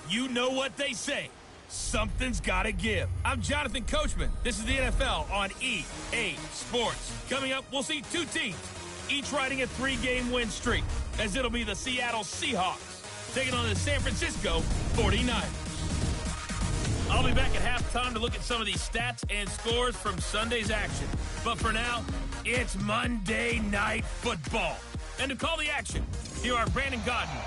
You know what they say. Something's got to give. I'm Jonathan Coachman. This is the NFL on EA Sports. Coming up, we'll see two teams, each riding a 3-game win streak, as it'll be the Seattle Seahawks taking on the San Francisco 49ers. I'll be back at halftime to look at some of these stats and scores from Sunday's action. But for now, it's Monday Night Football. And to call the action, here are Brandon Gaudin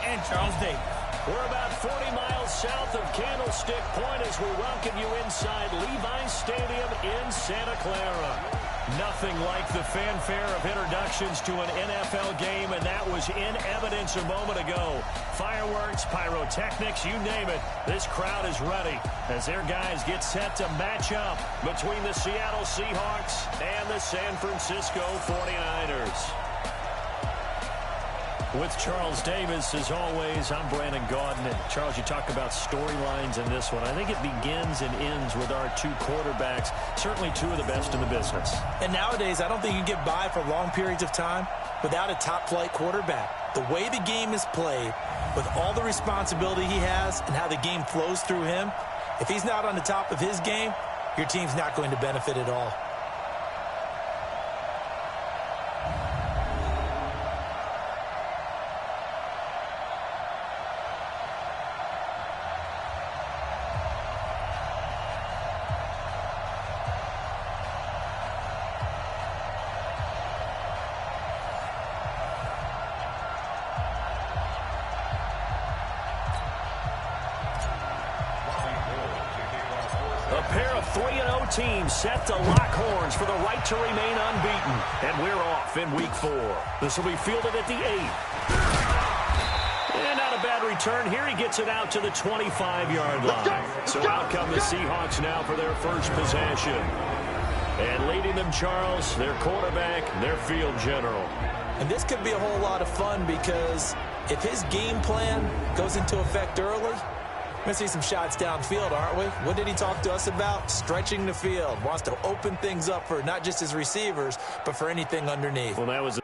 and Charles Davis. We're about 40 miles south of Candlestick Point as we welcome you inside Levi's Stadium in Santa Clara. Nothing like the fanfare of introductions to an NFL game, and that was in evidence a moment ago. Fireworks, pyrotechnics, you name it. This crowd is ready as their guys get set to match up between the Seattle Seahawks and the San Francisco 49ers. With Charles Davis, as always, I'm Brandon Gaudin. And Charles, you talk about storylines in this one. I think it begins and ends with our two quarterbacks, certainly two of the best in the business. And nowadays, I don't think you can get by for long periods of time without a top-flight quarterback. The way the game is played, with all the responsibility he has and how the game flows through him, if he's not on the top of his game, your team's not going to benefit at all. A pair of 3-0 teams set to lock horns for the right to remain unbeaten. And we're off in week 4. This will be fielded at the 8. And not a bad return here. He gets it out to the 25-yard line. So out come the Seahawks now for their first possession. And leading them, Charles, their quarterback, their field general. And this could be a whole lot of fun because if his game plan goes into effect early, we're going to see some shots downfield, aren't we? What did he talk to us about? Stretching the field. Wants to open things up for not just his receivers, but for anything underneath. Well, that was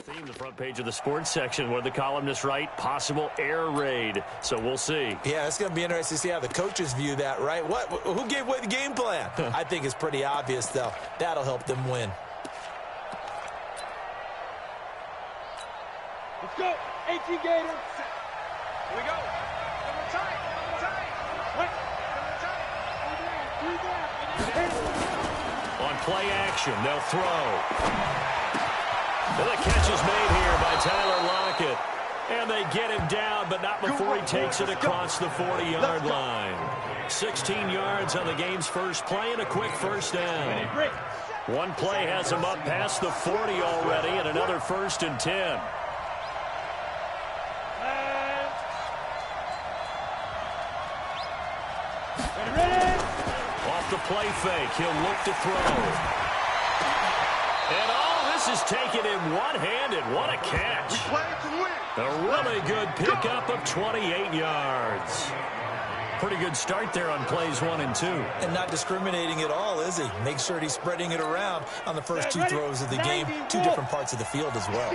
theme, the front page of the sports section. What did the columnists write? Possible air raid. So we'll see. Yeah, it's going to be interesting to see how the coaches view that, right? Who gave away the game plan? I think it's pretty obvious, though. That'll help them win. Let's go. 18 Gators. Here we go. Double tight. Double tight. What? Double tight. On play action, they'll throw. And the catch is made here by Tyler Lockett. And they get him down, but not before he takes it across the 40-yard line. 16 yards on the game's first play and a quick first down. One play has him up past the 40 already and another 1st and 10. Off the play fake, he'll look to throw. And all this is taken in one-handed. What a catch. A really good pickup of 28 yards. Pretty good start there on plays 1 and 2. And not discriminating at all, is he? Make sure he's spreading it around on the first 2 throws of the game. 2 different parts of the field as well.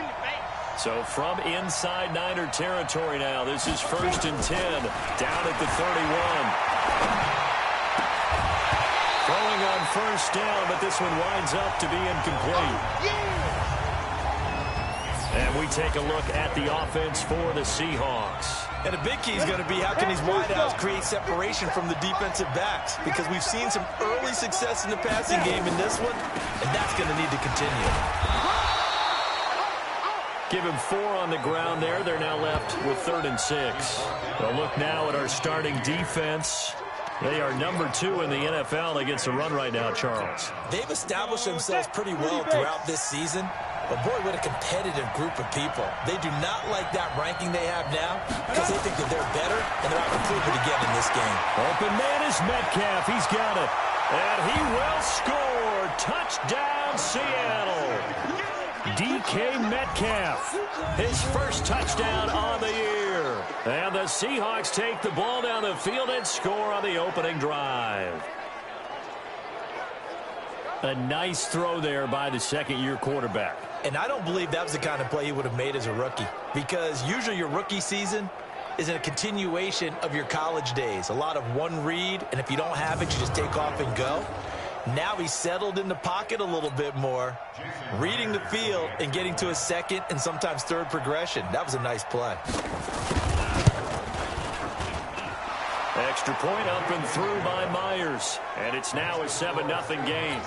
So from inside Niner territory now, this is 1st and 10, down at the 31. Throwing on first down, but this one winds up to be incomplete. And we take a look at the offense for the Seahawks. And a big key is going to be how can these wideouts create separation from the defensive backs, because we've seen some early success in the passing game in this one, and that's going to need to continue. Give him 4 on the ground there. They're now left with 3rd and 6. We'll look now at our starting defense. They are number 2 in the NFL against the run right now, Charles. They've established themselves pretty well throughout this season. But, boy, what a competitive group of people. They do not like that ranking they have now because they think that they're better and they're out to prove it again in this game. Open man is Metcalf. He's got it. And he will score. Touchdown, Seattle. DK Metcalf, his first touchdown on the year. And the Seahawks take the ball down the field and score on the opening drive. A nice throw there by the second-year quarterback. And I don't believe that was the kind of play he would have made as a rookie, because usually your rookie season is in a continuation of your college days. A lot of one read, and if you don't have it, you just take off and go. Now he's settled in the pocket a little bit more, reading the field and getting to a second and sometimes third progression. That was a nice play. Extra point up and through by Myers. And it's now a 7-0 game.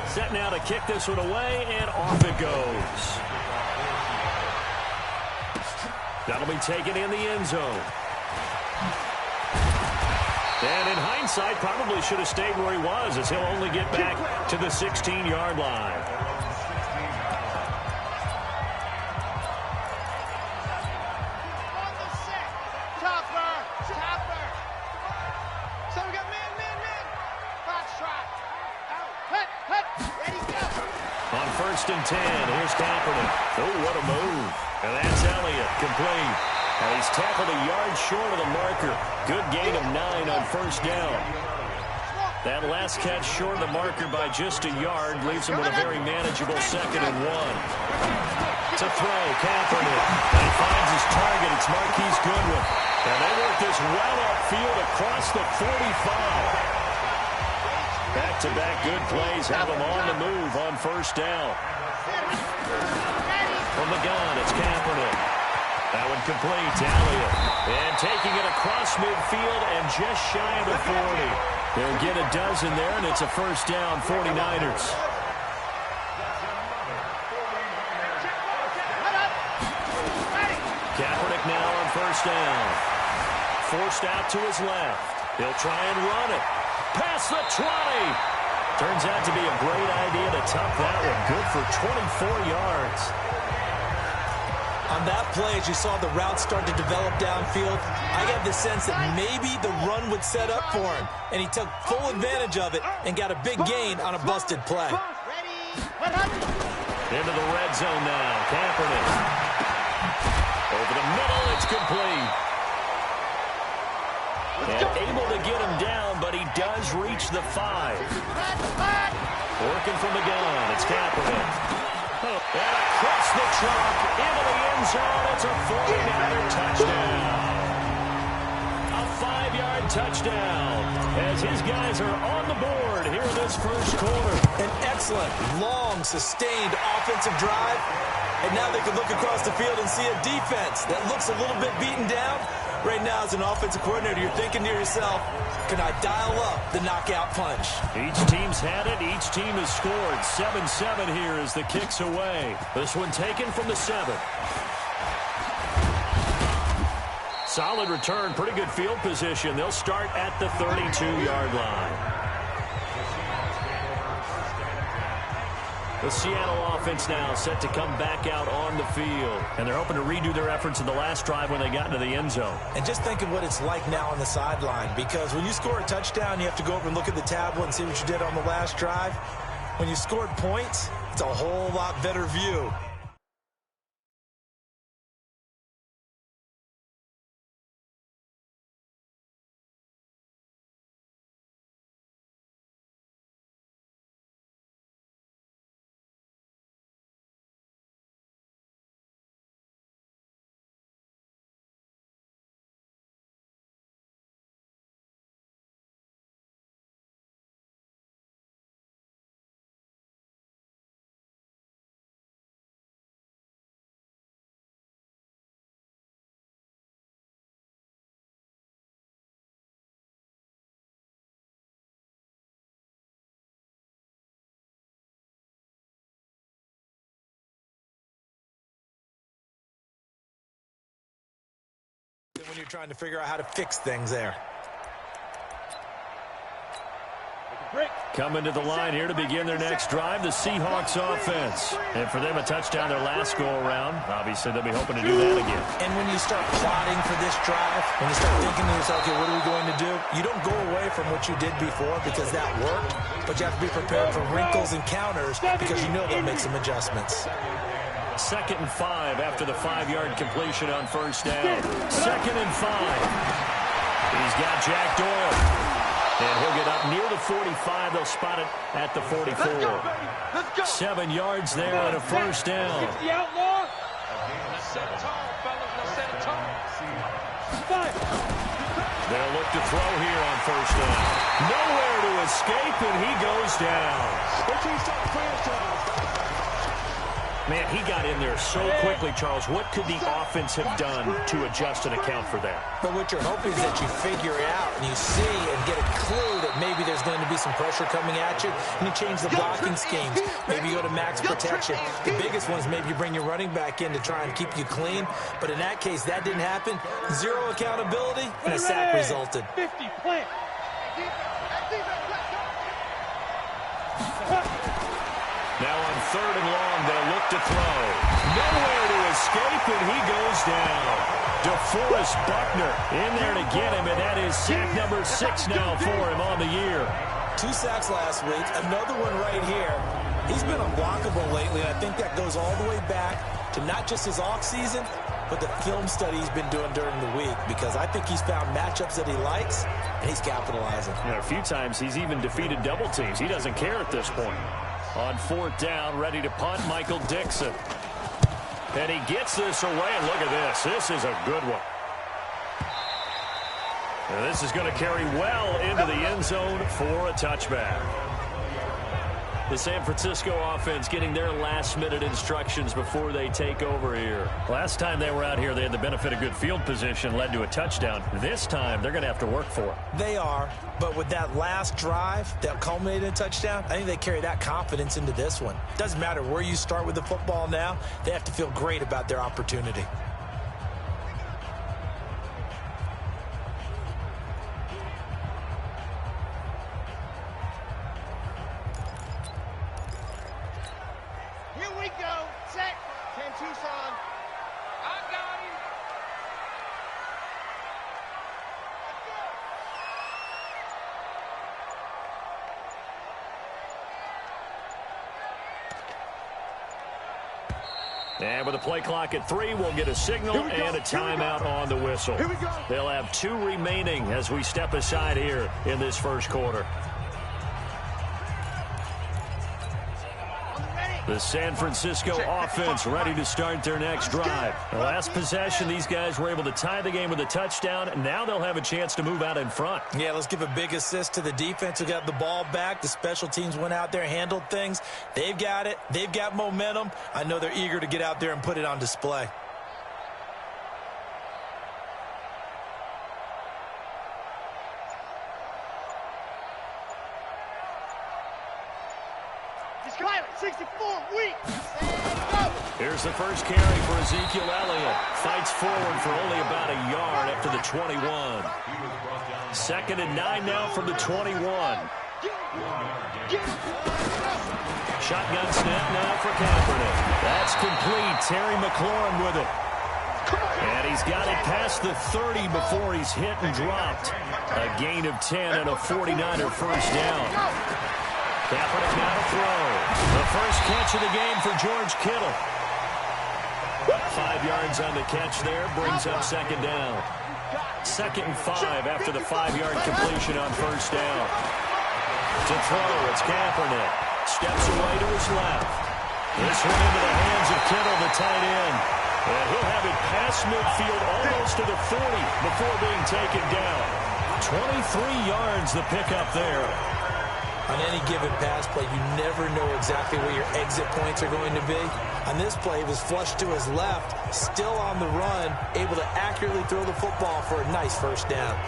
Set now to kick this one away, and off it goes. That'll be taken in the end zone. And in hindsight, probably should have stayed where he was, as he'll only get back to the 16-yard line. On 1st and 10, here's Kaepernick. Oh, what a move. And that's Elliott, complete. And he's tackled a yard short of the marker. Good gain of 9 on 1st down. That last catch short of the marker by just a yard leaves him with a very manageable 2nd and 1. To throw, Kaepernick. And he finds his target. It's Marquise Goodwin. And they work this well upfield across the 45. Back-to-back good plays have him on the move on 1st down. From the gun, it's Kaepernick. That one complete to Elliott. And taking it across midfield and just shy of the 40. They'll get a dozen there, and it's a 1st down, 49ers. Kaepernick now on 1st down. Forced out to his left. He'll try and run it. Past the 20. Turns out to be a great idea to tuck that one. Good for 24 yards. On that play, as you saw the route start to develop downfield, I got the sense that maybe the run would set up for him, and he took full advantage of it and got a big gain on a busted play. Into the red zone now. Kaepernick. Over the middle, it's complete. And able to get him down, but he does reach the 5. Working from the gun, it's Kaepernick. And across the truck, into the end zone, it's a 49er touchdown. A 5-yard touchdown, as his guys are on the board here in this first quarter. An excellent, long, sustained offensive drive. And now they can look across the field and see a defense that looks a little bit beaten down. Right now, as an offensive coordinator, you're thinking to yourself, can I dial up the knockout punch? Each team's had it. Each team has scored. 7-7 here as the kick's away. This one taken from the 7. Solid return. Pretty good field position. They'll start at the 32-yard line. The Seattle offense now set to come back out on the field. And they're hoping to redo their efforts in the last drive when they got into the end zone. And just think of what it's like now on the sideline, because when you score a touchdown, you have to go over and look at the tablet and see what you did on the last drive. When you scored points, it's a whole lot better view. when you're trying to figure out how to fix things there. Coming to the line here to begin their next drive, the Seahawks offense. And for them, a touchdown their last go-around. Obviously, they'll be hoping to do that again. And when you start plotting for this drive, when you start thinking to yourself, okay, what are we going to do? You don't go away from what you did before because that worked, but you have to be prepared for wrinkles and counters because you know they'll make some adjustments. 2nd and 5 after the 5-yard completion on first down. 2nd and 5. He's got Jack Doyle. And he'll get up near the 45. They'll spot it at the 44. 7 yards there and a first down. Let's set it tall, fellas. Let's set it tall. They'll look to throw here on first down. Nowhere to escape, and he goes down. Man, he got in there so quickly, Charles. What could the offense have done to adjust and account for that? But what you're hoping is that you figure it out and you see and get a clue that maybe there's going to be some pressure coming at you, and you change the blocking schemes. Maybe you go to max protection. The biggest one is maybe you bring your running back in to try and keep you clean. But in that case, that didn't happen. Zero accountability, and a sack resulted. 50, plant. Now on 3rd and long, they'll look to throw. Nowhere to escape, and he goes down. DeForest Buckner in there to get him, and that is sack number 6 now for him on the year. 2 sacks last week, another one right here. He's been unblockable lately, and I think that goes all the way back to not just his off-season, but the film study he's been doing during the week, because I think he's found matchups that he likes, and he's capitalizing. A few times he's even defeated double teams. He doesn't care at this point. On 4th down, ready to punt, Michael Dixon. And he gets this away, and look at this. This is a good one. And this is going to carry well into the end zone for a touchback. The San Francisco offense getting their last-minute instructions before they take over here. Last time they were out here, they had the benefit of good field position, led to a touchdown. This time, they're going to have to work for it. They are, but with that last drive that culminated in a touchdown, I think they carry that confidence into this one. Doesn't matter where you start with the football now, they have to feel great about their opportunity. And with a play clock at 3, we'll get a signal and a timeout on the whistle. They'll have 2 remaining as we step aside here in this first quarter. The San Francisco offense ready to start their next drive. The last possession, these guys were able to tie the game with a touchdown. Now they'll have a chance to move out in front. Yeah, let's give a big assist to the defense who got the ball back. The special teams went out there, handled things. They've got it. They've got momentum. I know they're eager to get out there and put it on display. Here's the first carry for Ezekiel Elliott. Fights forward for only about a yard after the 21. 2nd and 9 now from the 21. Shotgun snap now for Kaepernick. That's complete. Terry McLaurin with it. And he's got it past the 30 before he's hit and dropped. A gain of 10 and a 49er first down. Kaepernick now to throw. The first catch of the game for George Kittle. 5 yards on the catch there, brings up 2nd down. 2nd and 5 after the 5-yard completion on first down. To throw, it's Kaepernick. Steps away to his left. This one into the hands of Kittle, the tight end. And he'll have it past midfield almost to the 40 before being taken down. 23 yards the pickup there. On any given pass play, you never know exactly where your exit points are going to be. On this play, it was flushed to his left, still on the run, able to accurately throw the football for a nice first down.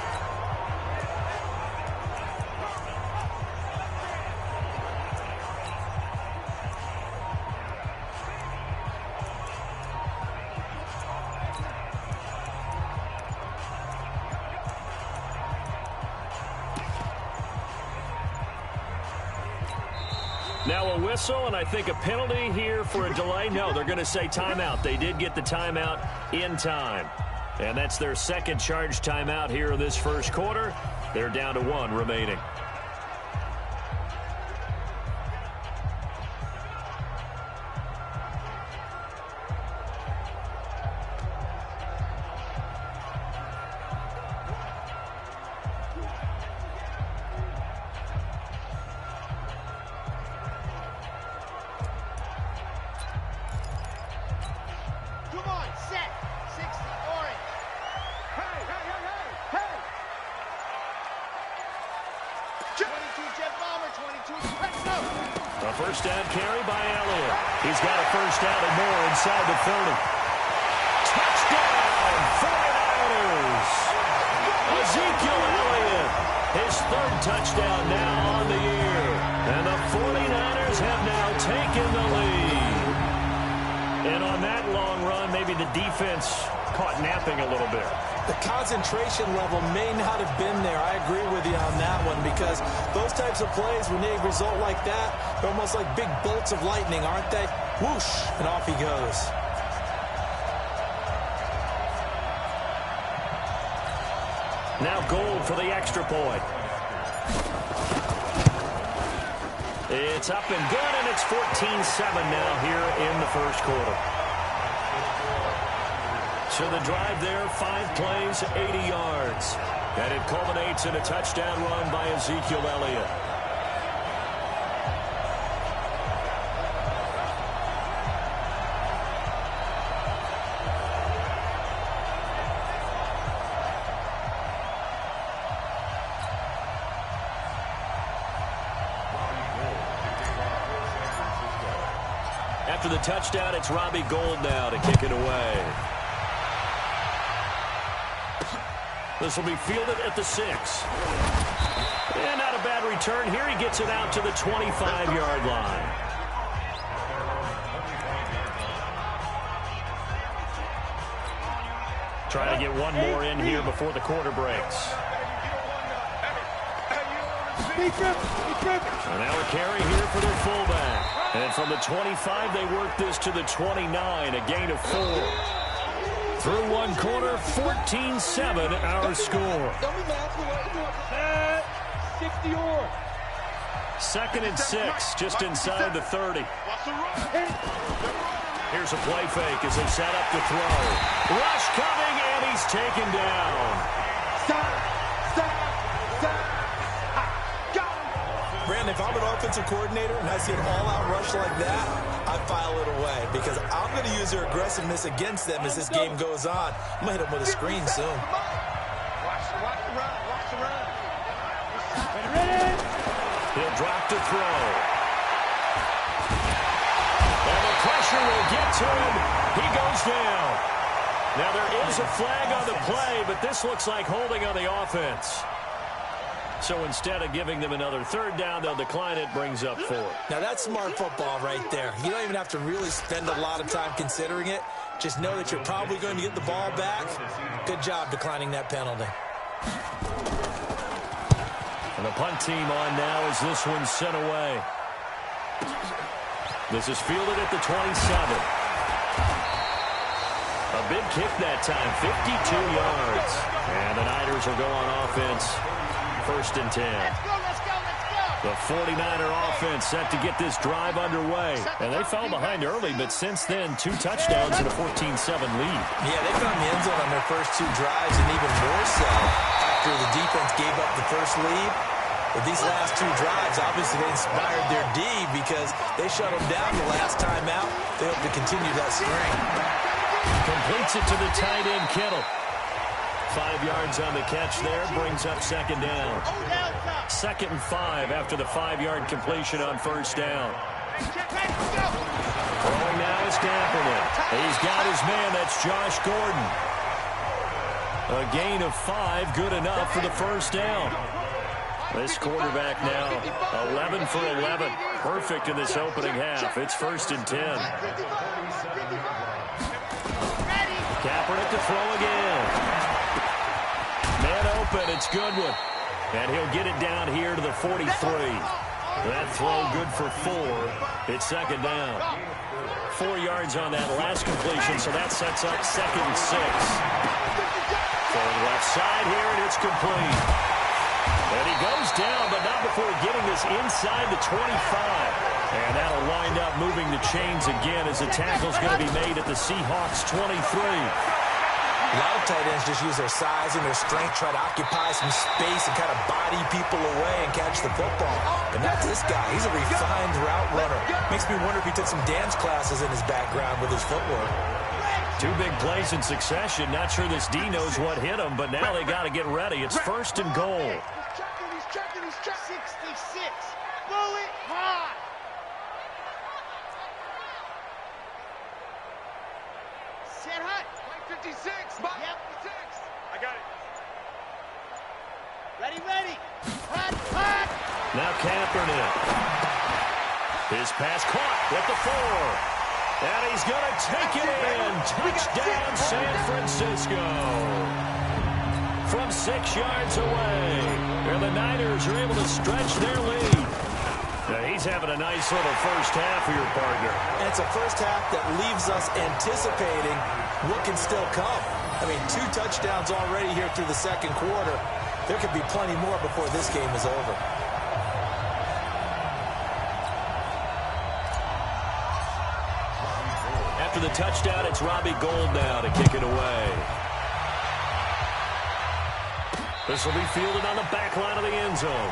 Now a whistle, and I think a penalty here for a delay. No, they're going to say timeout. They did get the timeout in time. And that's their second charge timeout here in this first quarter. They're down to 1 remaining. A first down carry by Elliott. He's got a first down and more inside the 30. Touchdown, 49ers. Ezekiel Elliott, his third touchdown now on the year. And the 49ers have now taken the lead. And on that long run, maybe the defense caught napping a little bit. The concentration level may not have been there. I agree with you on that one, because those types of plays, when they result like that, they're almost like big bolts of lightning, aren't they? Whoosh, and off he goes. Now Gold for the extra point. It's up and good, and it's 14-7 now here in the first quarter. So the drive there, 5 plays, 80 yards. And it culminates in a touchdown run by Ezekiel Elliott. After the touchdown, it's Robbie Gould now to kick it away. This will be fielded at the 6. And not a bad return. Here he gets it out to the 25-yard line. Trying to get one more in here before the quarter breaks. And now a carry here for their fullback. And from the 25, they work this to the 29, a gain of 4. Through one quarter, 14-7 our score. Second and 6, just inside the 30. Here's a play fake as they set up to throw. Rush coming, and he's taken down. Brandon, if I'm an offensive coordinator and I see an all-out rush like that, I file it away, because I'm going to use their aggressiveness against them as this game goes on. I'm going to hit them with a screen soon. Watch the run. Watch the run. He'll drop to throw. And the pressure will get to him. He goes down. Now there is a flag on the play, but this looks like holding on the offense. So instead of giving them another third down, they'll decline it, brings up 4. Now that's smart football right there. You don't even have to really spend a lot of time considering it. Just know that you're probably going to get the ball back. Good job declining that penalty. And the punt team on now as this one's sent away. This is fielded at the 27. A big kick that time, 52 yards. And the Niners will go on offense. First and 10. Let's go. The 49er offense set to get this drive underway. And they fell behind early, but since then, 2 touchdowns and a 14-7 lead. Yeah, they found the end zone on their first 2 drives, and even more so after the defense gave up the first lead. But these last 2 drives, obviously they inspired their D, because they shut them down the last time out. They hope to continue that string. Completes it to the tight end, Kittle. 5 yards on the catch there, brings up second down. Second and 5 after the 5-yard completion on first down. Throwing now is Kaepernick. He's got his man, that's Josh Gordon. A gain of 5, good enough for the first down. This quarterback now, 11 for 11. Perfect in this opening half. It's first and 10. Kaepernick to throw again. Man open, it's Goodwin. And he'll get it down here to the 43. That throw good for 4. It's second down. 4 yards on that last completion, so that sets up 2nd and 6. Going left side here, and it's complete. And he goes down, but not before getting this inside the 25. And that'll wind up moving the chains again as the tackle's going to be made at the Seahawks 23. A lot of tight ends just use their size and their strength, try to occupy some space and kind of body people away and catch the football. But not this guy. He's a refined route runner. Makes me wonder if he took some dance classes in his background with his footwork. 2 big plays in succession. Not sure this D knows what hit him, but now they got to get ready. It's 1st and goal. He's checking. 66. Blow it high. Set high. 56. Yep. 6. I got it. Ready. Hot. Now Kaepernick. His pass caught with the 4. And he's going to take it in. Touchdown, San Francisco. From 6 yards away. And the Niners are able to stretch their lead. Now he's having a nice little first half here, partner. And it's a first half that leaves us anticipating what can still come. I mean, 2 touchdowns already here through the second quarter. There could be plenty more before this game is over. After the touchdown, it's Robbie Gould now to kick it away. This will be fielded on the back line of the end zone.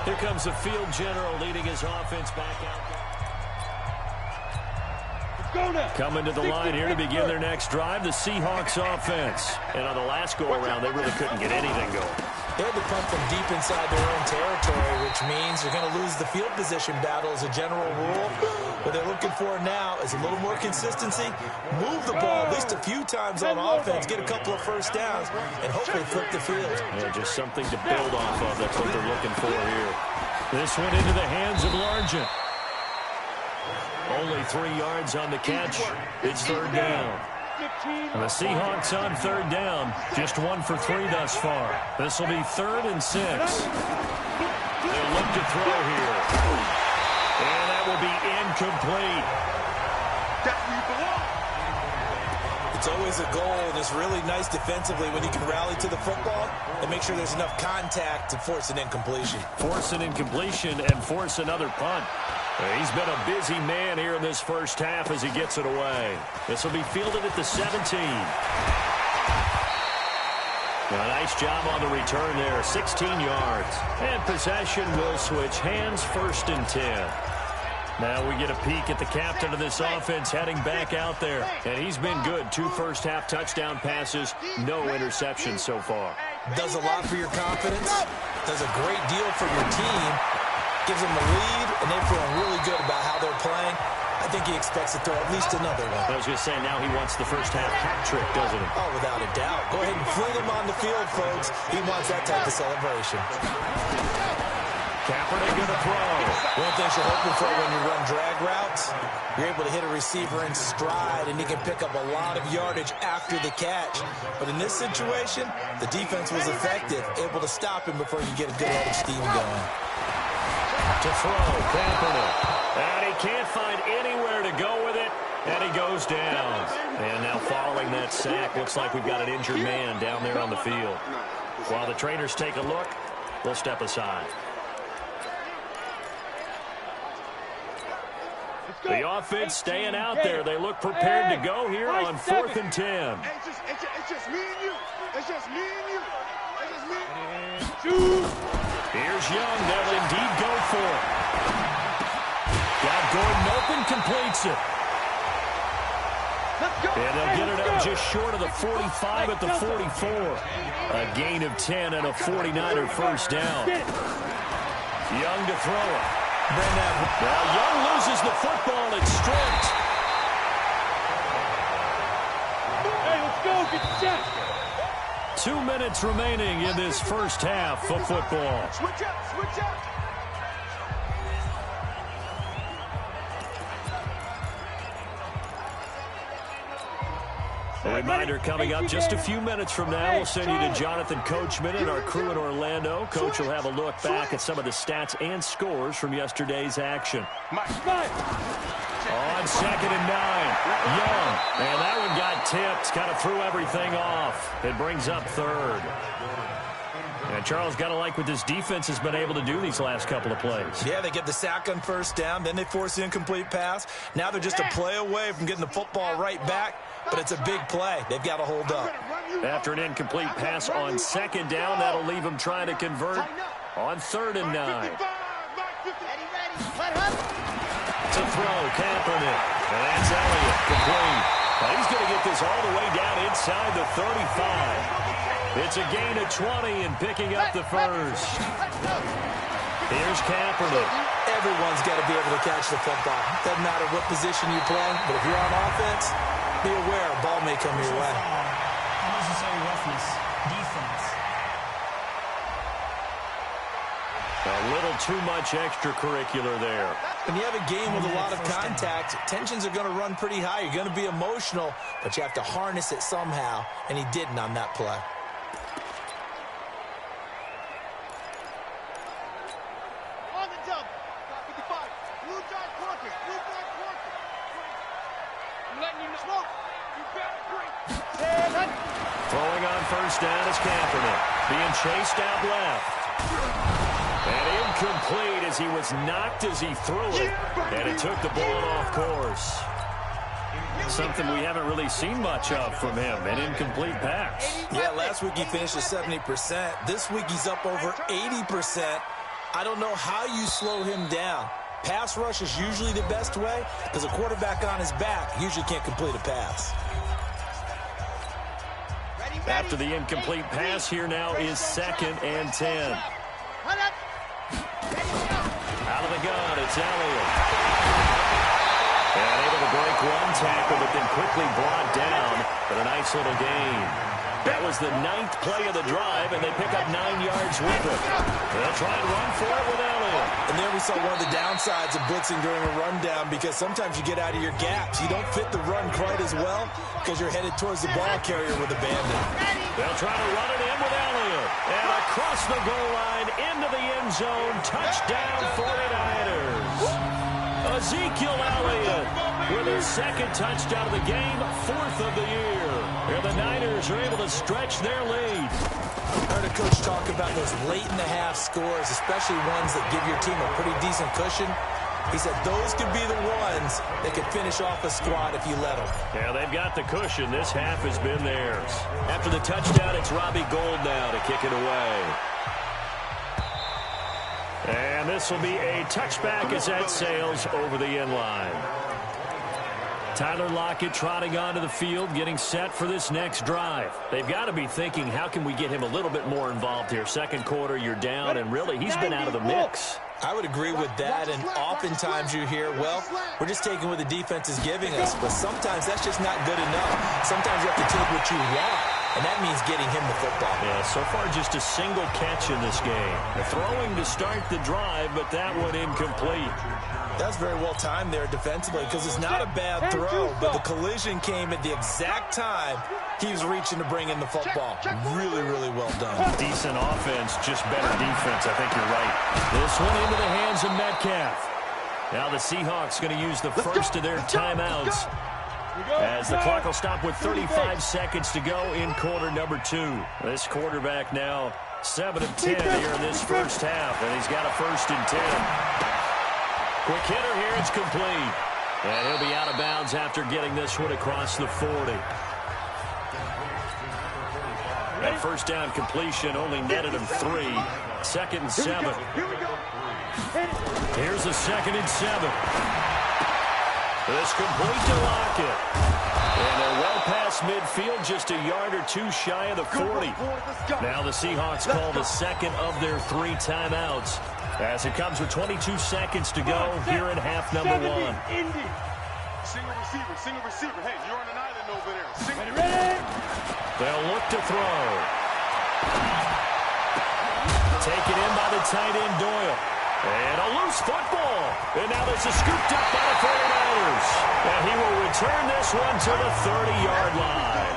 Here comes the field general leading his offense back out there. Coming to the line here to begin their next drive, the Seahawks offense. And on the last go-around, they really couldn't get anything going. They had to punt from deep inside their own territory, which means they're going to lose the field position battle as a general rule. What they're looking for now is a little more consistency, move the ball at least a few times on offense, get a couple of first downs, and hopefully flip the field. Yeah, just something to build off of. That's what they're looking for here. This one into the hands of Largent. Only 3 yards on the catch. It's 3rd down. And the Seahawks on 3rd down. Just 1 for 3 thus far. This will be 3rd and 6. They'll look to throw here. And that will be incomplete. It's always a goal, and it's really nice defensively when you can rally to the football and make sure there's enough contact to force an incompletion. Force an incompletion and force another punt. He's been a busy man here in this first half as he gets it away. This will be fielded at the 17. A nice job on the return there, 16 yards. And possession will switch hands, 1st and 10. Now we get a peek at the captain of this offense heading back out there. And he's been good. 2 first-half touchdown passes, no interceptions so far. Does a lot for your confidence, does a great deal for your team, gives them a lead, and they feel really good about how they're playing. I think he expects to throw at least another one. I was going to say, now he wants the first-half hat trick, doesn't he? Oh, without a doubt. Go ahead and fling him on the field, folks. He wants that type of celebration. Kaepernick going to throw. One thing you're hoping for when you run drag routes, you're able to hit a receiver in stride, and he can pick up a lot of yardage after the catch. But in this situation, the defense was effective, able to stop him before you get a good head of steam going. To throw, Kaepernick. And he can't find anywhere to go with it, and he goes down. And now following that sack, looks like we've got an injured man down there on the field. While the trainers take a look, we'll step aside. The offense staying out there. They look prepared to go here on 4th and 10. It's just me and you. It's just me and you. It's just me and you. Here's Young. They'll indeed go for it. Got Gordon open, completes it. And they'll get it out just short of the 45 at the 44. A gain of 10 and a 49er first down. Young to throw it. Now Young loses the football. It's stripped. Hey, let's go. Get set. 2 minutes remaining in this first half of football. Switch up. Switch up. reminder coming up just a few minutes from now, we'll send you to Jonathan Coachman and our crew in Orlando. Coach will have a look back at some of the stats and scores from yesterday's action. On 2nd and 9, Young. And that one got tipped, kind of threw everything off. It brings up 3rd. And Charles, got to like what this defense has been able to do these last couple of plays. Yeah, they get the sack on 1st down, then they force the incomplete pass. Now they're just a play away from getting the football right back, but it's a big play. They've got to hold up. After an incomplete pass on 2nd down, that'll leave them trying to convert on 3rd and 9. To throw, Kaepernick. And that's Elliott, complete. Now he's going to get this all the way down inside the 35. It's a gain of 20 and picking up the 1st. Here's Kaepernick. Everyone's got to be able to catch the football. Doesn't matter what position you play, but if you're on offense, be aware a ball may come your way. Unnecessary roughness. Defense. A little too much extracurricular there. When you have a game with a lot of contact, tensions are going to run pretty high. You're going to be emotional, but you have to harness it somehow, and he didn't on that play. On the jump. 55. Blue Giant Corker. Blue Giant Corker. I'm letting you know. Smoke. You better drink. Throwing on 1st down is Kaepernick. Being chased out left. And incomplete as he was knocked as he threw it. And it took the ball off course. Something we haven't really seen much of from him, an incomplete pass. Yeah, last week he finished at 70%. This week he's up over 80%. I don't know how you slow him down. Pass rush is usually the best way because a quarterback on his back usually can't complete a pass. After the incomplete pass, here now is 2nd and 10. Out of the gun, it's Elliott. And able to break one tackle, but then quickly brought down. But a nice little gain. That was the 9th play of the drive, and they pick up 9 yards with it. They'll try and run for it with Elliott. And there we saw one of the downsides of blitzing during a rundown because sometimes you get out of your gaps. You don't fit the run quite as well because you're headed towards the ball carrier with abandon. They'll try to run it in with Elliott. And across the goal line, into the end zone, touchdown 49ers. Ezekiel Elliott with his 2nd touchdown of the game, 4th of the year. And the Niners are able to stretch their lead. I heard a coach talk about those late-in-the-half scores, especially ones that give your team a pretty decent cushion. He said those could be the ones that could finish off a squad if you let them. Yeah, they've got the cushion. This half has been theirs. After the touchdown, it's Robbie Gould now to kick it away. And this will be a touchback as that sails over the end line. Tyler Lockett trotting onto the field, getting set for this next drive. They've got to be thinking, how can we get him a little bit more involved here? 2nd quarter, you're down, and really, he's been out of the mix. I would agree with that, and oftentimes you hear, well, we're just taking what the defense is giving us, but sometimes that's just not good enough. Sometimes you have to take what you want, and that means getting him the football. Yeah, so far just a single catch in this game. The throwing to start the drive, but that one incomplete. That's very well timed there defensively because it's not a bad throw, but the collision came at the exact time he was reaching to bring in the football. Really, really well done. Decent offense, just better defense. I think you're right. This one into the hands of Metcalf. Now the Seahawks going to use the first of their timeouts as the clock will stop with 35 seconds to go in quarter number 2. This quarterback now 7 of 10 here in this first half, and he's got a 1st and 10. Quick hitter here, it's complete. And he'll be out of bounds after getting this one across the 40. That 1st down completion only netted him 3. 2nd and 7. Here's a 2nd and 7. This complete to Lockett. And they're well past midfield, just a yard or 2 shy of the 40. Now the Seahawks call the 2nd of their 3 timeouts, as it comes with 22 seconds to go here in half number 1. Single receiver. Hey, you're on an island over there. Ready? They'll look to throw. Taken in by the tight end, Doyle. And a loose football. And now this is scooped up by the 49ers. And he will return this one to the 30-yard line.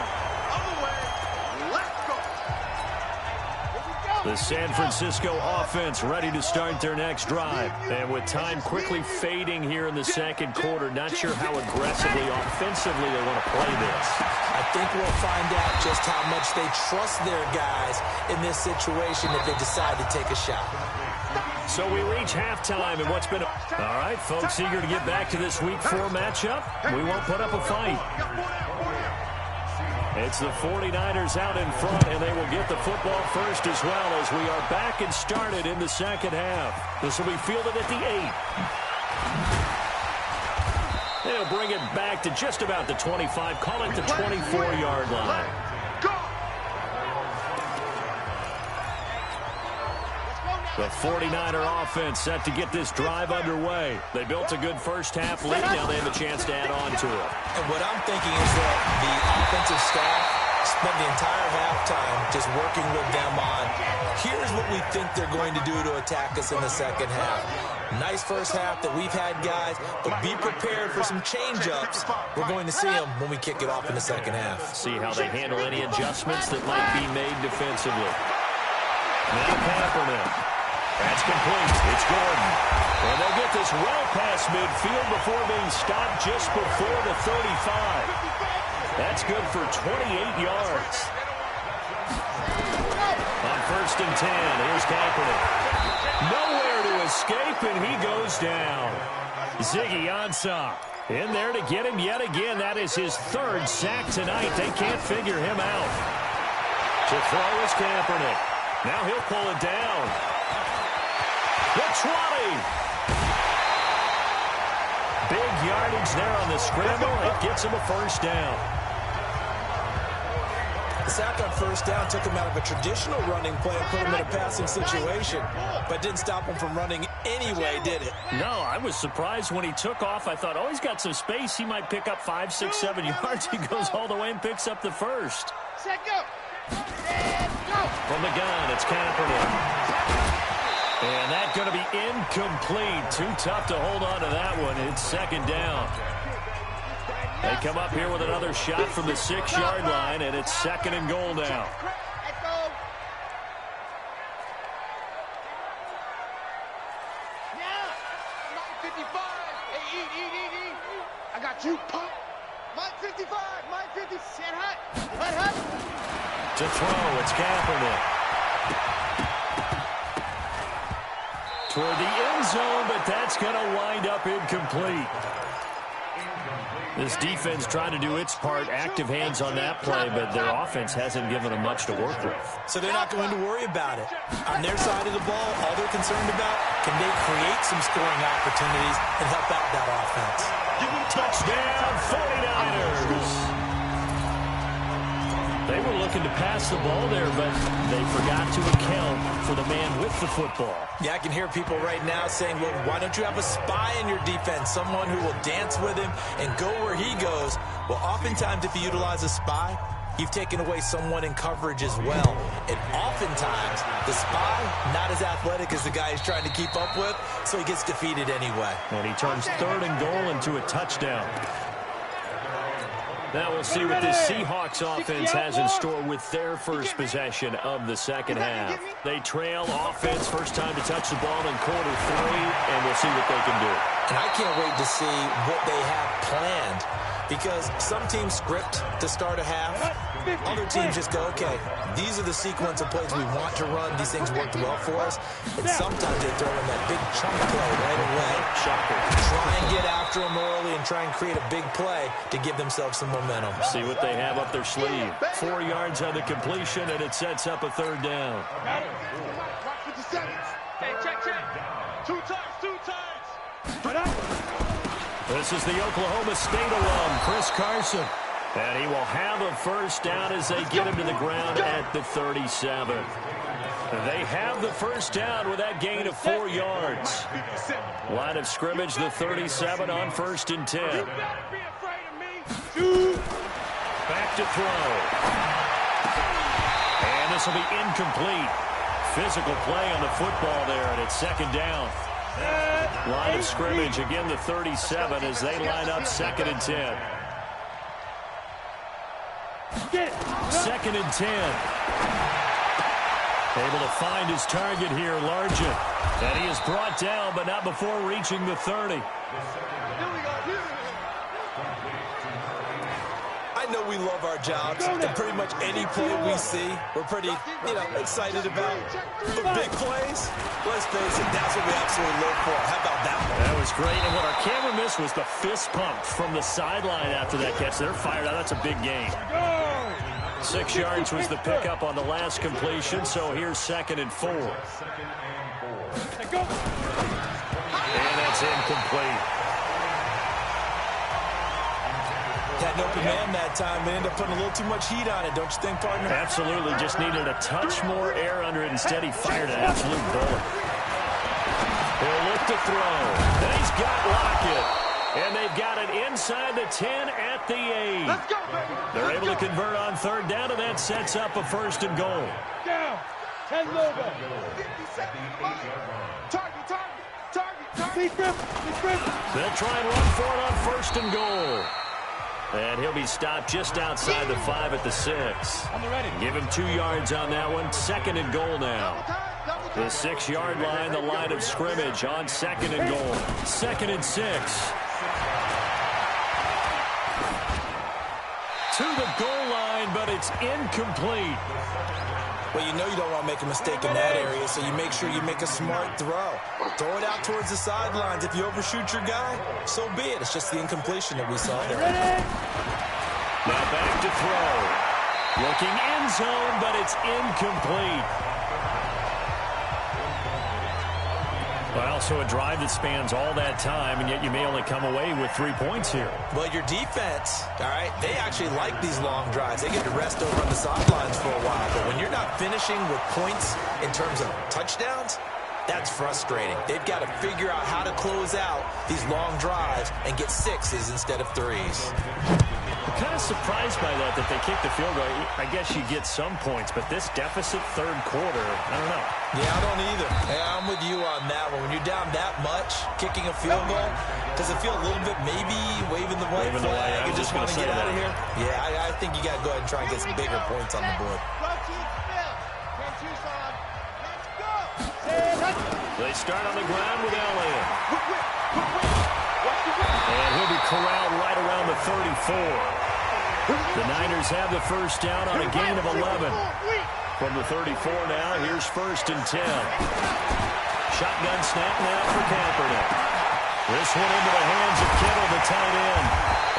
The San Francisco offense ready to start their next drive. And with time quickly fading here in the second quarter, not sure how aggressively, offensively they want to play this. I think we'll find out just how much they trust their guys in this situation if they decide to take a shot. So we reach halftime, and what's been all right, folks, eager to get back to this Week 4 matchup. We won't put up a fight. It's the 49ers out in front, and they will get the football first as well as we are back and started in the second half. This will be fielded at the 8. They'll bring it back to just about the 25, call it the 24-yard line. The 49er offense set to get this drive underway. They built a good first half lead. Now they have a chance to add on to it. And what I'm thinking is that the offensive staff spent the entire halftime just working with them on, here's what we think they're going to do to attack us in the second half. Nice first half that we've had, guys, but be prepared for some change-ups. We're going to see them when we kick it off in the second half. See how they handle any adjustments that might be made defensively. Now Kaepernick. That's complete. It's Gordon. And they'll get this well past midfield before being stopped just before the 35. That's good for 28 yards. On 1st and 10, here's Kaepernick. Nowhere to escape, and he goes down. Ziggy Ansah in there to get him yet again. That is his 3rd sack tonight. They can't figure him out. To throw is Kaepernick. Now he'll pull it down. The 20. Big yardage there on the scramble. It gets him a first down. The sack on first down took him out of a traditional running play and put him in a passing situation, but didn't stop him from running anyway, did it? No, I was surprised when he took off. I thought, oh, he's got some space. He might pick up 5, 6, 7 yards. He goes all the way and picks up the first. Set, go. And go. From the gun, it's Kaepernick. And that's going to be incomplete. Too tough to hold on to that one. It's second down. They come up here with another shot from the 6-yard line, and it's 2nd and goal now. I got you, pump. Mike 55, Mike 50, set hot. Hot, hot. To throw, it's Kaepernick. Toward the end zone, but that's going to wind up incomplete. This defense trying to do its part, active hands on that play, but their offense hasn't given them much to work with. So they're not going to worry about it. On their side of the ball, all they're concerned about, can they create some scoring opportunities and help out that offense? Touchdown, 49ers! They were looking to pass the ball there, but they forgot to account for the man with the football. Yeah, I can hear people right now saying, well, why don't you have a spy in your defense, someone who will dance with him and go where he goes? Well, oftentimes if you utilize a spy, you've taken away someone in coverage as well. And oftentimes, the spy, not as athletic as the guy he's trying to keep up with, so he gets defeated anyway. And he turns 3rd and goal into a touchdown. Now we'll see what this Seahawks offense has in store with their first possession of the second half. They trail offense, first time to touch the ball in quarter 3, and we'll see what they can do. And I can't wait to see what they have planned, because some teams script to start a half. Other teams just go, okay, these are the sequence of plays we want to run. These things worked well for us. And sometimes they throw in that big chunk play right away. Try and get after them early and try and create a big play to give themselves some momentum. See what they have up their sleeve. 4 yards on the completion, and it sets up a 3rd down. Hey, check. 2 times, 2 times. This is the Oklahoma State alum, Chris Carson. And he will have a first down as they get him to the ground at the 37. They have the first down with that gain of 4 yards. Line of scrimmage, the 37 on 1st and 10. Back to throw. And this will be incomplete. Physical play on the football there, and it's 2nd down. Line of scrimmage, again the 37 as they line up 2nd and 10. 2nd and 10. Able to find his target here, Largent. And he is brought down, but not before reaching the 30. I know we love our jobs, and pretty much any play we see, we're pretty, excited about. But big plays, let's face it, that's what we absolutely live for. How about that one? That was great, and what our camera missed was the fist pump from the sideline after that catch. They're fired out. That's a big gain. 6 yards was the pickup on the last completion, so here's 2nd and 4. And that's incomplete. Had an open man that time, but ended up putting a little too much heat on it, don't you think, partner? Absolutely, just needed a touch more air under it. Instead, he fired an absolute bullet. He'll look to throw. And he's got Lockett. And they've got it inside the 10 at the 8. Let's go, baby. They're able to convert on 3rd down, and that sets up a 1st and goal. Down. 10 logo. Target. They'll try and run for it on 1st and goal. And he'll be stopped just outside the 5 at the 6. Give him 2 yards on that one. 2nd and goal now. The 6-yard line, the line of scrimmage on 2nd and goal. 2nd and 6. To the goal line, but it's incomplete. Well, you don't want to make a mistake in that area, so you make sure you make a smart throw. Throw it out towards the sidelines. If you overshoot your guy, so be it. It's just the incompletion that we saw there. Now back to throw. Looking end zone, but it's incomplete. Well, so a drive that spans all that time, and yet you may only come away with 3 points here. Well, your defense, all right, they actually like these long drives. They get to rest over on the sidelines for a while. But when you're not finishing with points in terms of touchdowns, that's frustrating. They've got to figure out how to close out these long drives and get 6s instead of 3s. I'm kind of surprised by that they kicked the field goal. I guess you get some points, but this deficit 3rd quarter, I don't know. Yeah, I don't either. Yeah, I'm with you on that one. When you're down that much, kicking a field goal, does it feel a little bit maybe waving the white flag and just want to get out of here? Yeah, I think you got to go ahead and try and get some bigger points on the board. They start on the ground with Elliott. And he'll be corralled right around the 34. The Niners have the 1st down on a gain of 11. From the 34 now, here's 1st and 10. Shotgun snap now for Kaepernick. This one into the hands of Kittle, the tight end.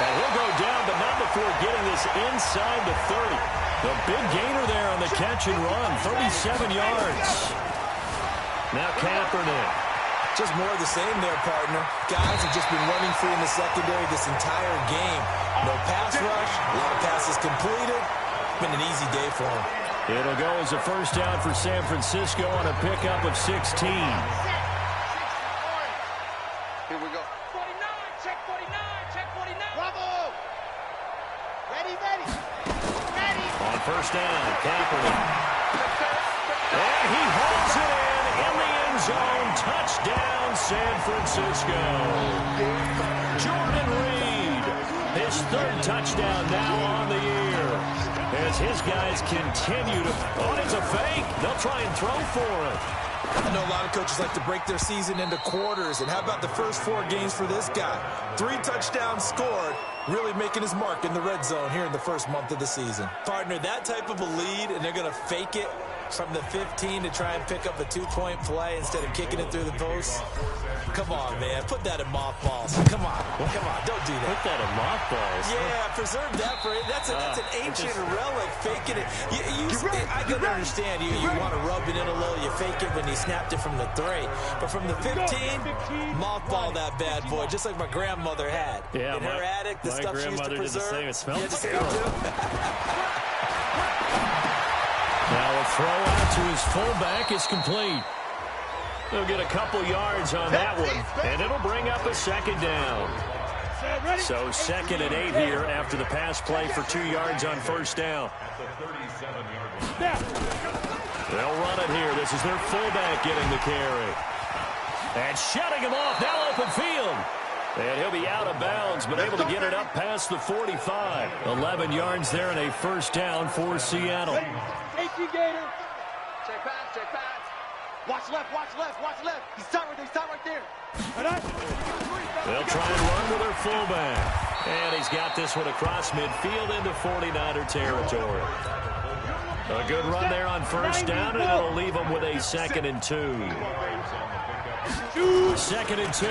And he'll go down, but not before getting this inside the 30. The big gainer there on the catch and run, 37 yards. Now Kaepernick. Just more of the same there, partner. Guys have just been running free in the secondary this entire game. No pass rush, a lot of passes completed. Been an easy day for them. It'll go as a 1st down for San Francisco on a pickup of 16. Here we go. 49, check 49. Bravo! Ready. On 1st down, Kaepernick. And he holds it in the end zone. Touchdown, San Francisco. Jordan Reed, his 3rd touchdown now on the year. As his guys continue to... Oh, it's a fake. They'll try and throw for it. I know a lot of coaches like to break their season into quarters. And how about the first 4 games for this guy? 3 touchdowns scored, really making his mark in the red zone here in the 1st month of the season. Partner, that type of a lead, and they're going to fake it from the 15 to try and pick up a 2-point play instead of kicking it through the post. Come on, man. Put that in mothballs. Come on. Don't do that. Put that in mothballs. Yeah, preserve that for it. That's an ancient relic, faking it. I can understand. You want to rub it in a little. You fake it when you snapped it from the 3. But from the 15, mothball that bad boy, just like my grandmother had. Yeah, in her attic, the stuff she used to preserve. It smells terrible. Now a throw out to his fullback is complete. They'll get a couple yards on that one, and it'll bring up a 2nd down. So 2nd and 8 here after the pass play for 2 yards on 1st down. They'll run it here. This is their fullback getting the carry. And shutting him off, now open field. And he'll be out of bounds, but able to get it up past the 45. 11 yards there and a 1st down for Seattle. Check pass. Watch left, watch left, watch left. He's tight right there. They'll try and run with their fullback. And he's got this one across midfield into 49er territory. A good run there on first down, and it'll leave him with a 2nd and 2. 2nd and 2.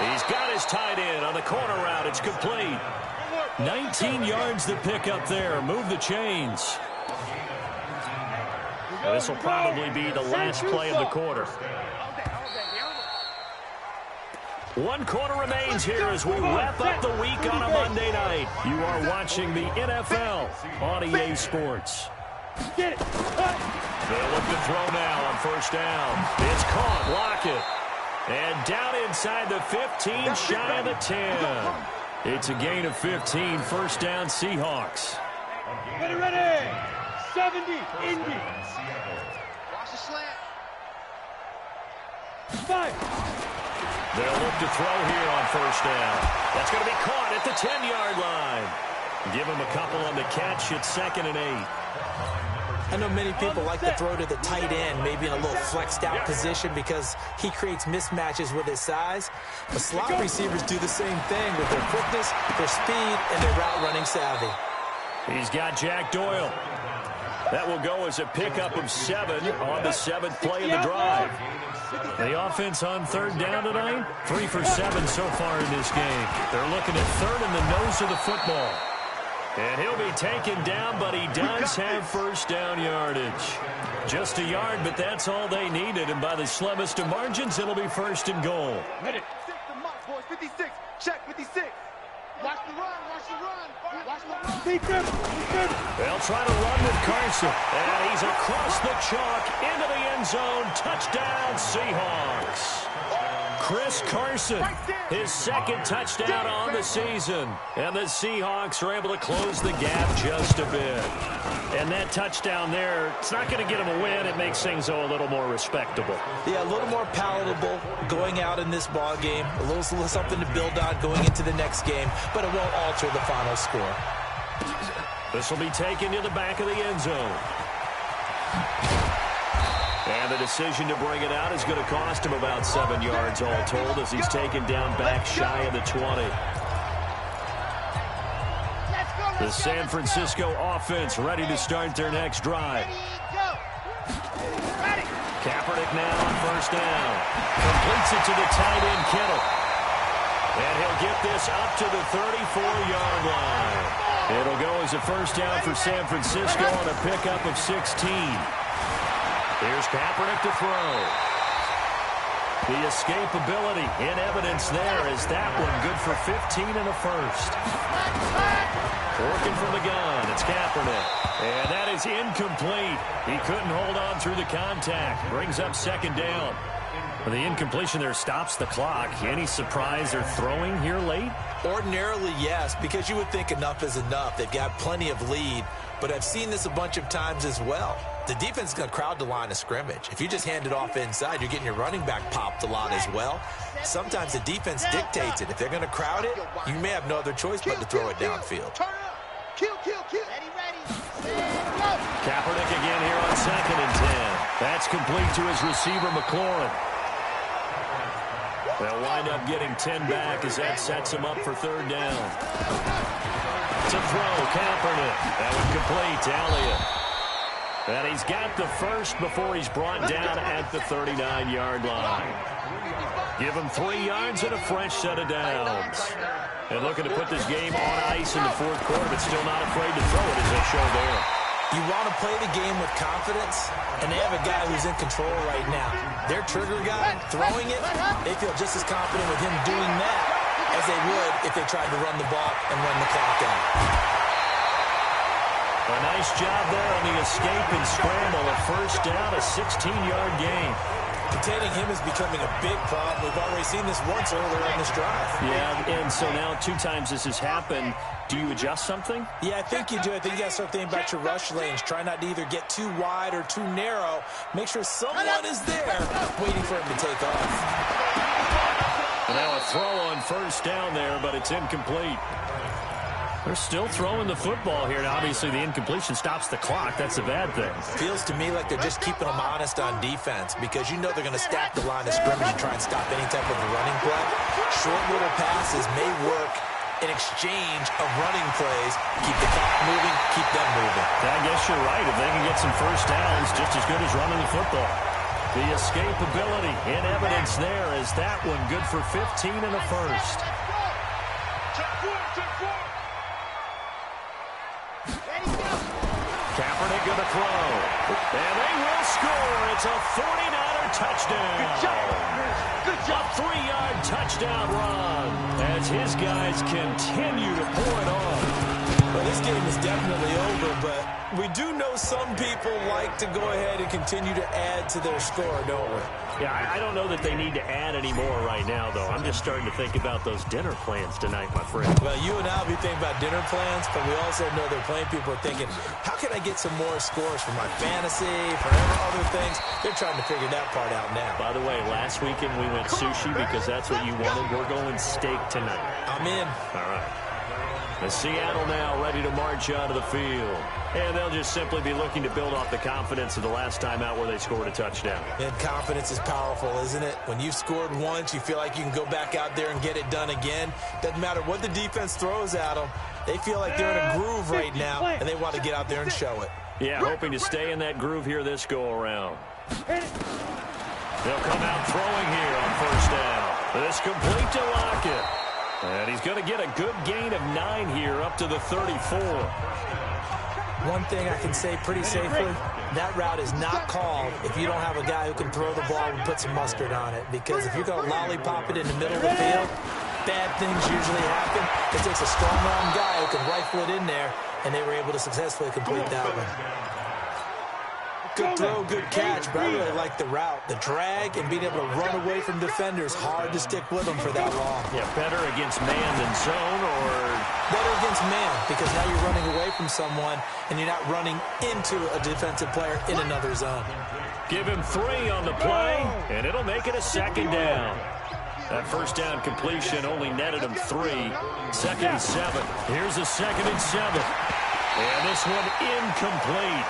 He's got his tight end on the corner route. It's complete. 19 yards to pick up there. Move the chains. This will probably be the last play of the quarter. 1 quarter remains here as we wrap up the week on a Monday night. You are watching the NFL on EA Sports. They'll look to throw now on first down. It's caught. Lockett. And down inside the 15, shy of the 10. It's a gain of 15. First down, Seahawks. Ready. 70, Indy. Watch the slant. 5. They'll look to throw here on first down. That's going to be caught at the 10-yard line. Give him a couple on the catch. It's 2nd and 8. I know many people like to throw to the tight end, maybe in a little flexed out position because he creates mismatches with his size. But slot receivers do the same thing with their quickness, their speed, and their route running savvy. He's got Jack Doyle. That will go as a pickup of 7 on the 7th play of the drive. The offense on 3rd down tonight, 3 for 7 so far in this game. They're looking at 3rd in the nose of the football. And he'll be taken down, but he does have first down yardage. Just a yard, but that's all they needed. And by the slimmest of margins, it'll be 1st and goal. 56, check 56. Watch the run. They'll try to run with Carson. And he's across the chalk into the end zone. Touchdown, Seahawks. Chris Carson, his 2nd touchdown on the season. And the Seahawks are able to close the gap just a bit. And that touchdown there, it's not going to get them a win. It makes things, a little more respectable. Yeah, a little more palatable going out in this ball game. A little something to build on going into the next game, but it won't alter the final score. This will be taken to the back of the end zone. And the decision to bring it out is going to cost him about 7 yards all told as he's taken down back shy of the 20. The San Francisco offense ready to start their next drive. Kaepernick now on first down. Completes it to the tight end, Kittle. And he'll get this up to the 34-yard line. It'll go as a first down for San Francisco on a pickup of 16. Here's Kaepernick to throw. The escapability in evidence there is that one good for 15 and a first. Working from the gun, it's Kaepernick. And that is incomplete. He couldn't hold on through the contact. Brings up 2nd down. The incompletion there stops the clock. Any surprise they're throwing here late? Ordinarily, yes, because you would think enough is enough. They've got plenty of lead, but I've seen this a bunch of times as well. The defense is going to crowd the line of scrimmage. If you just hand it off inside, you're getting your running back popped a lot as well. Sometimes the defense dictates it. If they're going to crowd it, you may have no other choice but to throw it downfield. Kill. Ready. Kaepernick again here on 2nd and 10. That's complete to his receiver, McLaurin. They'll wind up getting 10 back as that sets him up for 3rd down. To throw, Kaepernick. That one complete to Elliott. And he's got the first before he's brought down at the 39-yard line. Give him 3 yards and a fresh set of downs. And looking to put this game on ice in the 4th quarter, but still not afraid to throw it as they show there. You want to play the game with confidence, and they have a guy who's in control right now. Their trigger guy, throwing it, they feel just as confident with him doing that as they would if they tried to run the ball and run the clock out. A nice job there on the escape and scramble. A first down, a 16-yard gain. Containing him is becoming a big problem. We've already seen this once earlier in this drive. Yeah, and so now 2 times this has happened. Do you adjust something? Yeah, I think you do. I think you got to start thinking about your rush lanes. Try not to either get too wide or too narrow. Make sure someone is there waiting for him to take off. And now a throw on first down there, but it's incomplete. They're still throwing the football here. Now, obviously, the incompletion stops the clock. That's a bad thing. Feels to me like they're just keeping them honest on defense because you know they're going to stack the line of scrimmage and try and stop any type of a running play. Short little passes may work in exchange of running plays. Keep the clock moving, keep them moving. I guess you're right. If they can get some first downs, just as good as running the football. The escapability in evidence there is that one good for 15 in the first. Kaepernick going to throw. And they will score. It's a 49er touchdown. Good job. A 3-yard touchdown run as his guys continue to pour it on. Well, this game is definitely over, but we do know some people like to go ahead and continue to add to their score, don't we? Yeah, I don't know that they need to add any more right now, though. I'm just starting to think about those dinner plans tonight, my friend. Well, you and I will be thinking about dinner plans, but we also know they're playing people are thinking, how can I get some more scores for my fantasy, for other things? They're trying to figure that part out now. By the way, last weekend we went sushi because that's what you wanted. We're going steak tonight. I'm in. All right. And Seattle now ready to march onto the field. And they'll just simply be looking to build off the confidence of the last time out where they scored a touchdown. And confidence is powerful, isn't it? When you've scored once, you feel like you can go back out there and get it done again. Doesn't matter what the defense throws at them. They feel like they're in a groove right now, and they want to get out there and show it. Yeah, hoping to stay in that groove here this go-around. They'll come out throwing here on first down. This complete to Lockett. And he's going to get a good gain of 9 here up to the 34. One thing I can say pretty safely, that route is not called if you don't have a guy who can throw the ball and put some mustard on it. Because if you're going to lollipop it in the middle of the field, bad things usually happen. It takes a strong-arm guy who can rifle it in there, and they were able to successfully complete that one. Good throw, good catch, but I really like the route. The drag and being able to run away from defenders, hard to stick with them for that long. Yeah, better against man than zone, or better against man, because now you're running away from someone and you're not running into a defensive player in another zone. Give him 3 on the play, and it'll make it a second down. That first down completion only netted him 3. 2nd and 7. Here's a 2nd and 7. And this one incomplete.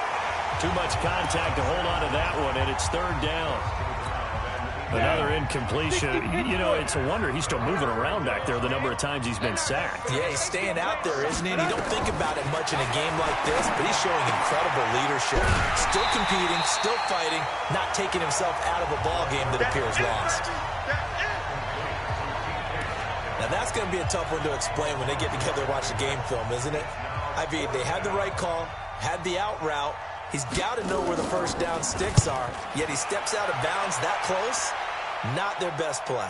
Too much contact to hold on to that one, and it's 3rd down. Another incompletion. You know, it's a wonder he's still moving around back there the number of times he's been sacked. Yeah, he's staying out there, isn't he? And you don't think about it much in a game like this, but he's showing incredible leadership. Still competing, still fighting, not taking himself out of a ball game that appears lost. Now, that's going to be a tough one to explain when they get together and watch the game film, isn't it? I mean, they had the right call, had the out route. He's got to know where the first down sticks are, yet he steps out of bounds that close. Not their best play.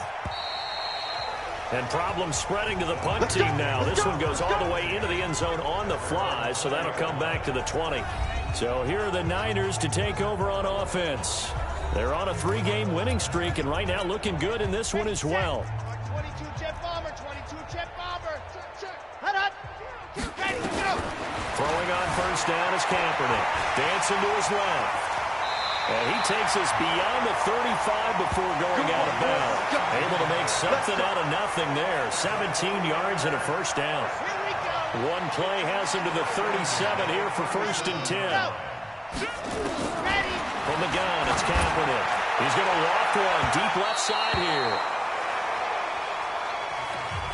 And problems spreading to the punt team now. This one goes all the way into the end zone on the fly, so that'll come back to the 20. So here are the Niners to take over on offense. They're on a 3-game winning streak, and right now looking good in this one as well. 22 jet bomber, 22 jet bomber. Hut. Ready, go. Throwing on first down is Kaepernick. Dancing to his left. And he takes us beyond the 35 before going out of bounds. Able to make something out of nothing there. 17 yards and a first down. One play has him to the 37 here for 1st and 10. From the gun, it's Kaepernick. He's going to walk one deep left side here.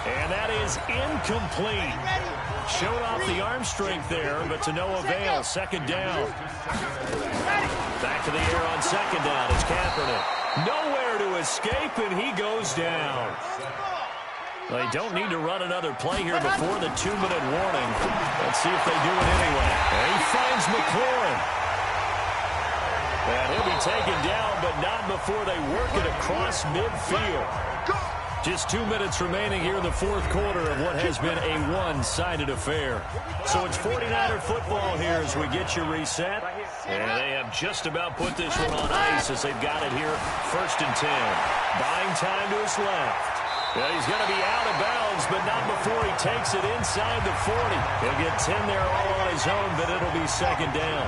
And that is incomplete. Showed off the arm strength there, but to no avail. 2nd down. Back to the air on 2nd down. It's Kaepernick. Nowhere to escape, and he goes down. They don't need to run another play here before the 2-minute warning. Let's see if they do it anyway. And he finds McLaurin. And he'll be taken down, but not before they work it across midfield. Just 2 minutes remaining here in the 4th quarter of what has been a one-sided affair. So it's 49er football here as we get you reset. And they have just about put this one on ice as they've got it here 1st and 10. Buying time to his left. Yeah, he's going to be out of bounds, but not before he takes it inside the 40. He'll get 10 there all on his own, but it'll be 2nd down.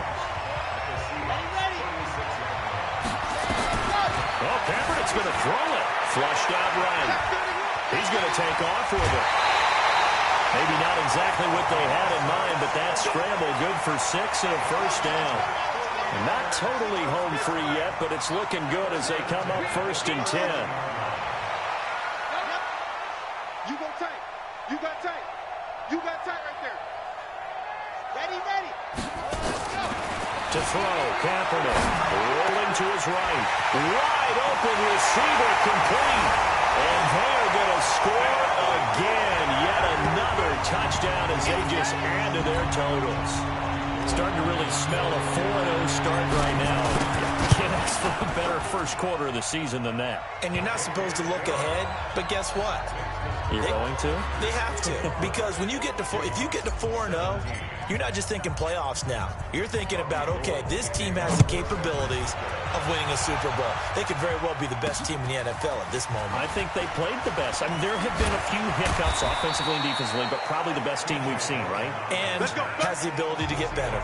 Oh, Kaepernick's going to throw it. Flushed out right. He's going to take off with it. Maybe not exactly what they had in mind, but that scramble good for 6 and a first down. Not totally home free yet, but it's looking good as they come up 1st and 10. You go tight. You got tight. You got tight right there. Ready, ready. Let's go. To throw, Kaepernick rolling to his right. Wide open receiver complete. And they're going to score again. Yet another touchdown as they just add to their totals. Starting to really smell a 4-0 start right now. Can't ask for a better first quarter of the season than that. And you're not supposed to look ahead, but guess what? You're going to? They have to. Because when you get to if you get to 4-0, you're not just thinking playoffs now. You're thinking about, okay, this team has the capabilities of winning a Super Bowl. They could very well be the best team in the NFL at this moment. I think they played the best. I mean, there have been a few hiccups offensively and defensively, but probably the best team we've seen, right? And has the ability to get better.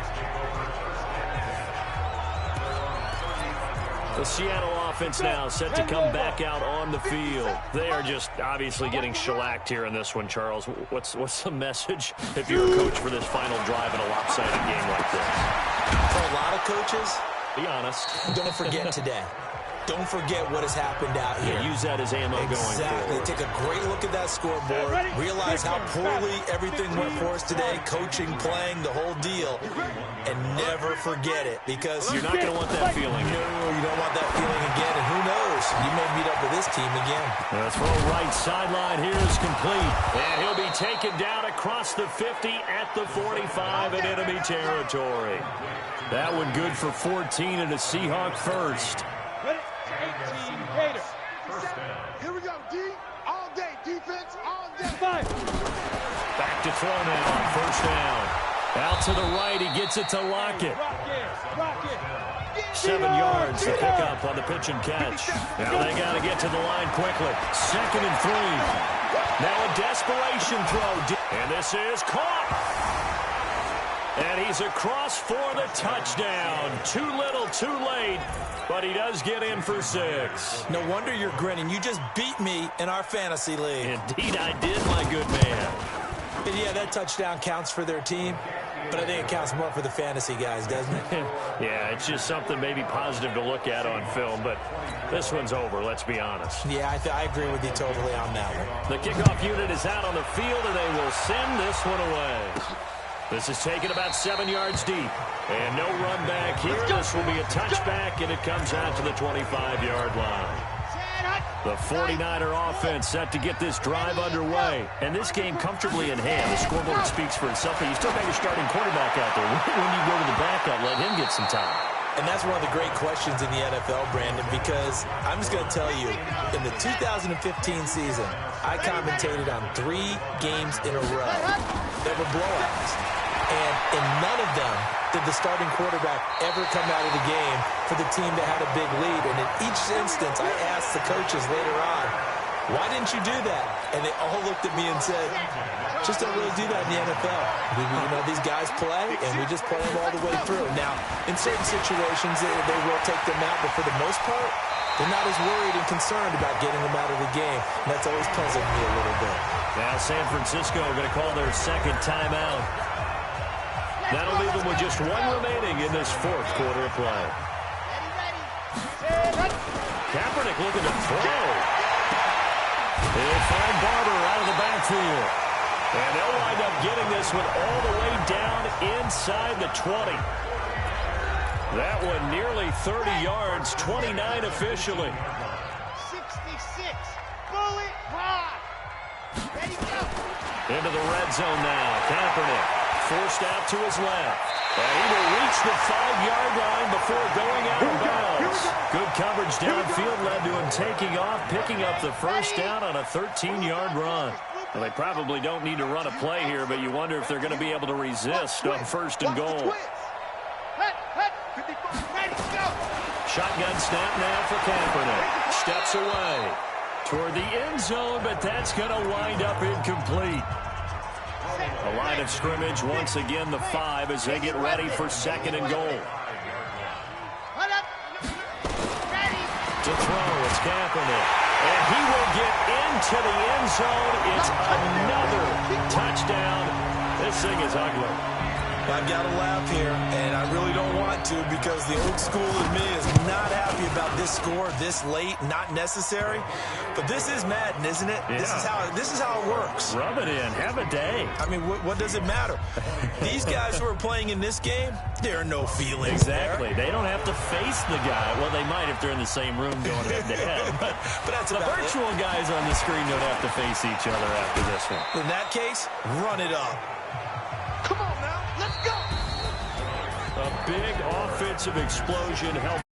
The Seattle offense now set to come back out on the field. They are just obviously getting shellacked here in this one, Charles. What's the message if you're a coach for this final drive in a lopsided game like this? For a lot of coaches, be honest. Don't forget today. Don't forget what has happened out here. Yeah, use that as ammo going forward. Take a great look at that scoreboard. Realize how poorly everything went for us today. Coaching, playing, the whole deal. And never forget it, because you're not going to want that feeling. No, you don't want that feeling again. And who knows? You may meet up with this team again. The throw right sideline here is complete. And he'll be taken down across the 50 at the 45 in enemy territory. That one good for 14 and a Seahawk first. 18 Gator. Here we go, D. All day. Defense, all day. Back to throw now on 1st down. Out to the right, he gets it to Lockett. 7 yards to pick up on the pitch and catch. Now they got to get to the line quickly. 2nd and 3. Now a desperation throw. And this is caught. And he's across for the touchdown. Too little, too late. But he does get in for 6. No wonder you're grinning. You just beat me in our fantasy league. Indeed I did, my good man. And yeah, that touchdown counts for their team, but I think it counts more for the fantasy guys, doesn't it? Yeah, it's just something maybe positive to look at on film, but this one's over, let's be honest. Yeah, I agree with you totally on that one. The kickoff unit is out on the field, and they will send this one away. This is taken about 7 yards deep. And no run back here. This will be a touchback, and it comes out to the 25-yard line. The 49er offense set to get this drive underway. And this game comfortably in hand. The scoreboard speaks for itself, but you still got your starting quarterback out there. When you go to the backup, let him get some time. And that's one of the great questions in the NFL, Brandon, because I'm just going to tell you, in the 2015 season, I commentated on 3 games in a row that were blowouts. And in none of them did the starting quarterback ever come out of the game for the team that had a big lead. And in each instance, I asked the coaches later on, why didn't you do that? And they all looked at me and said, just don't really do that in the NFL. These guys play, and we just play them all the way through. Now, in certain situations, they will take them out, but for the most part, they're not as worried and concerned about getting them out of the game. And that's always puzzled me a little bit. Now San Francisco are going to call their 2nd timeout. That'll leave them with just 1 remaining in this 4th quarter of play. Kaepernick looking to throw. They'll find Barber out of the backfield. And they'll wind up getting this one all the way down inside the 20. That one nearly 30 yards, 29 officially. 66. Bullet ride. Ready, go. Into the red zone now. Kaepernick forced out to his left. And he will reach the 5-yard line before going out of bounds. Good coverage downfield led to him taking off, picking up the first down on a 13-yard run. Well, they probably don't need to run a play here, but you wonder if they're going to be able to resist on 1st and goal. Shotgun snap now for Kaepernick. Steps away toward the end zone, but that's going to wind up incomplete. A line of scrimmage, once again the 5 as they get ready for 2nd and goal. To throw, it's Kaepernick. And he will get into the end zone. It's another touchdown. This thing is ugly. I've got to laugh here, and I really don't want to because the old school in me is not happy about this score this late, not necessary. But this is Madden, isn't it? Yeah. This is how it works. Rub it in. Have a day. I mean, what does it matter? These guys who are playing in this game, there are no feelings Exactly. They don't have to face the guy. Well, they might if they're in the same room going head-to-head. But that's the virtual guys on the screen don't have to face each other after this one. In that case, run it up. Come on now, let's go. A big offensive explosion helped.